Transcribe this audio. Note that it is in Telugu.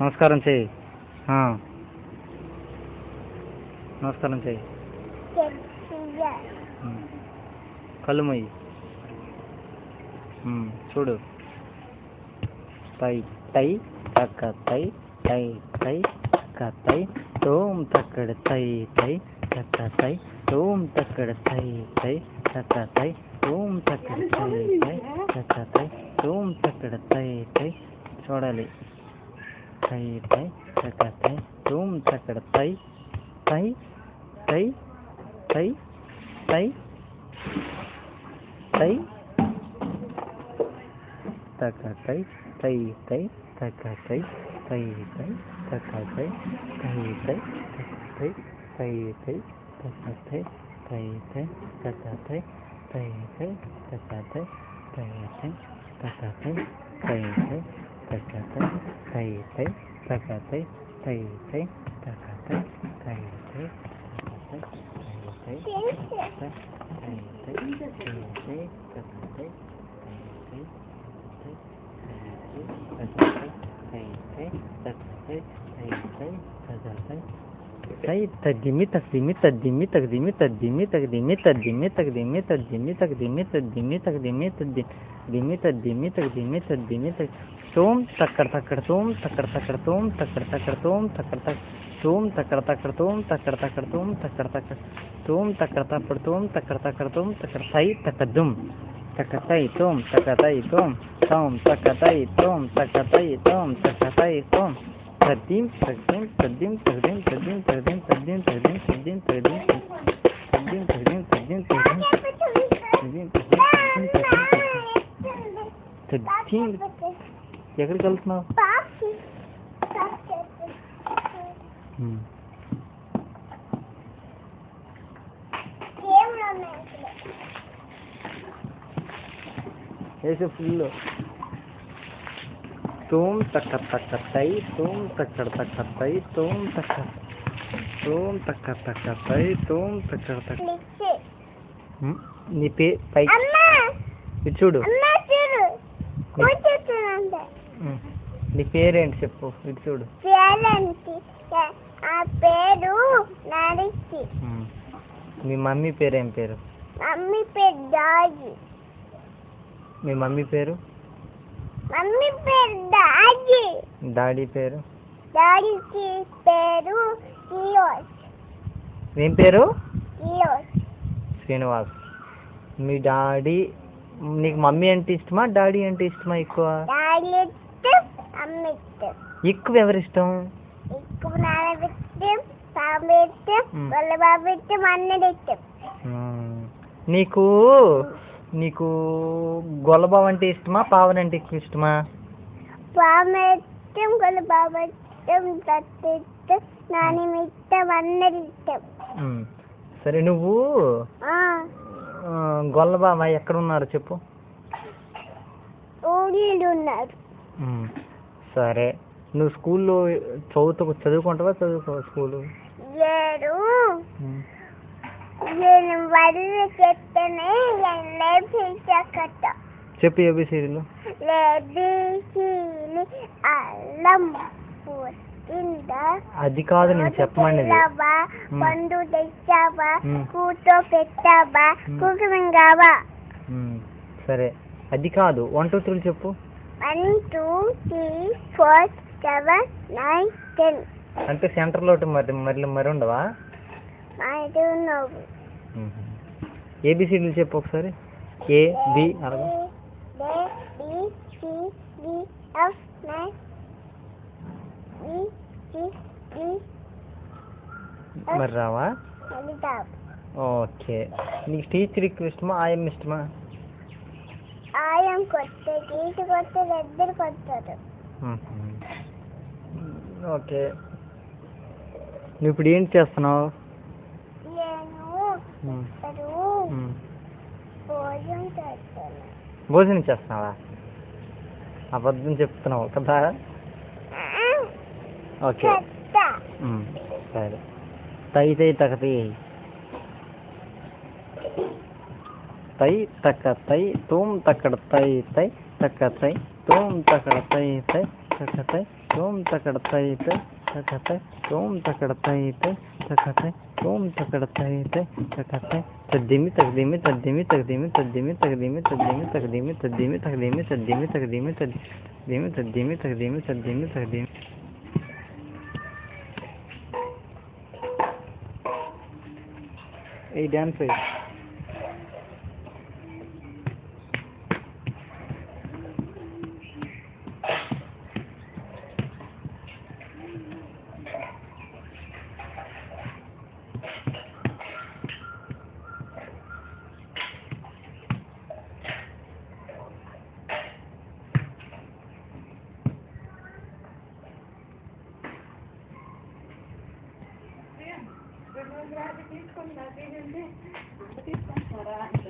నమస్కారం చెయ్యి. నమస్కారం చెయ్యి. కళ్ళు మొయ్యి. చూడు. తై తై తక్క తై తై తై తై తోం తక్కడ తై తై తక్క తై తోం తక్కడ తై తై తక్క తై తోం తక్కడ తై తై తక్క తై తోం తక్కడ తై తై. చూడాలి. తై తై తక్క తై తోం తక్కడ తై తై తై తై తై తై తక్క తై తై తై తక్క తై తై తై తక్క తై తై తై తై తై తై తక్క తై తై తై తక్క తై తై తై తక్క తై తై తై తక్క తై తై తై తక్క తై తై తై తక్క తై తై తై తక్క తై తై తై తై తగ్గిమి తగ్గిమి తగ్గిమి తగ్గిమి తగ్గిమి తగ్గిమి తగ్గిమి తగ్గిమి తగ్గిమి తగ్గిమి తగ్గిమి తగ్గిమి తగ్గిమి తగ్గిమి తగ్గిమి తగ్గిమి తోం తక్కడ తక్కడ తోం తక్కడ తక్కడ తోం తక్కడ తక్కడ తోం తక్కడ తక్కడ తోం తక్కడ తక్కడ తోం తక్కడ తక్కడ తోం తక్కడ తక్కడ తోం తక్కడ తప్పుడు తోం తక్కడ తక్కడ తోం తక్కడ తై తక్కదుం తక్క తై తోం తక్క తై తోం తోం తక్క తై తోం తక్క తై తోం తక్క తై తోం తద్దిం తద్దిం తద్దిం తద్దిం తద్దిం తద్దిం తద్దిం తద్దిం తద్దిం తద్దిం తద్దిం తద్దిం తద్దిం తద్దిం తద్దిం ఎక్కడికి వెళ్తున్నావు? వేసే ఫుల్. తోం తక్క తక్క తై తోం తక్కడ తక్క తై తోం తక్క తోం తక్క తక్క తై తోం తక్కడ తక్క. నీ పై ఇది చూడు. నీ పేరేంటి చెప్పు. ఇది చూడు. మీ మమ్మీ పేరు ఏం పేరు? మమ్మీ పేరు డాడీ. మీ మమ్మీ పేరు? మమ్మీ పేరు డాడీ. డాడీ పేరు? డాడీకి పేరు శ్రీనివాస్. ఏం పేరు? శ్రీనివాస్. శ్రీనివాస్. మీ డాడీ, నీకు మమ్మీ అంటే ఇష్టమా డాడీ అంటే ఇష్టమా ఎక్కువ? డాడీ ఇష్టం, అమ్మ ఇష్టం. ఎక్కువ ఎవరి ఇష్టం? ఎక్కువ నాన్న ఇష్టం, బాబు ఇష్టం, వాళ్ళ బాబు ఇష్టం, అన్నది ఇష్టం. నీకు నీకు గొల్లబాబు అంటే ఇష్టమా పావని అంటే ఎక్కువ ఇష్టమా? బాబు ఇష్టం, గొల్ల బాబు ఇష్టం, తత్త ఇష్టం, నాని ఇష్టం, అన్నది ఇష్టం. సరే, నువ్వు గొల్లబాబా ఎక్కడ ఉన్నారు చెప్పు. ఊళ్ళో ఉన్నారు. సరే, నువ్వు స్కూల్లో చదువుకుంటావా స్కూలు? లేరు. నేను వదిలి చెప్తేనే చెప్పు ఏబిసిడీలు. అల్లం అది కాదు నేను చెప్పమండి. పండు తెచ్చావా, కూతో పెట్టావా, కుకింగావా. సరే, అది కాదు. 1 2 3 చెప్పు. 1 2 3 4 7 9 10. అంటే సెంటర్లో మరి ఉండవా? ఏబిసిడీలు చెప్పు ఒకసారి. ఏ బి అరవై. మరి రావా? ఓకే. నీకు టీచర్ ఇష్టమా ఆయమ్మ ఇష్టమా? ఆయం కొట్టే, టీచర్ కొట్టే, ఇద్దరు కొట్టారు. ఓకే. నువ్వు ఇప్పుడు ఏంటి చేస్తున్నావు? భోజనం చేస్తున్నావా? అబద్ధం చెప్తున్నావు కదా. ఓకే, సరే. తై తై తక్క తై తక్క తై తోం తక్కడ తై తై తక్క తై తోం తక్కడ తై తై తకతై తోం తకడతైతై తకతై తోం తకడతైతై తకతై తోం తకడతైతై తకతై తద్దిమి తగదిమి తద్దిమి తగదిమి తద్దిమి తగదిమి తద్దిమి తగదిమి తద్దిమి తగదిమి తద్దిమి తగదిమి తద్దిమి తద్దిమి తగదిమి తద్దిమి తగదిమి ఈ డ్యాన్స్ వేయి తీసుకుంటారా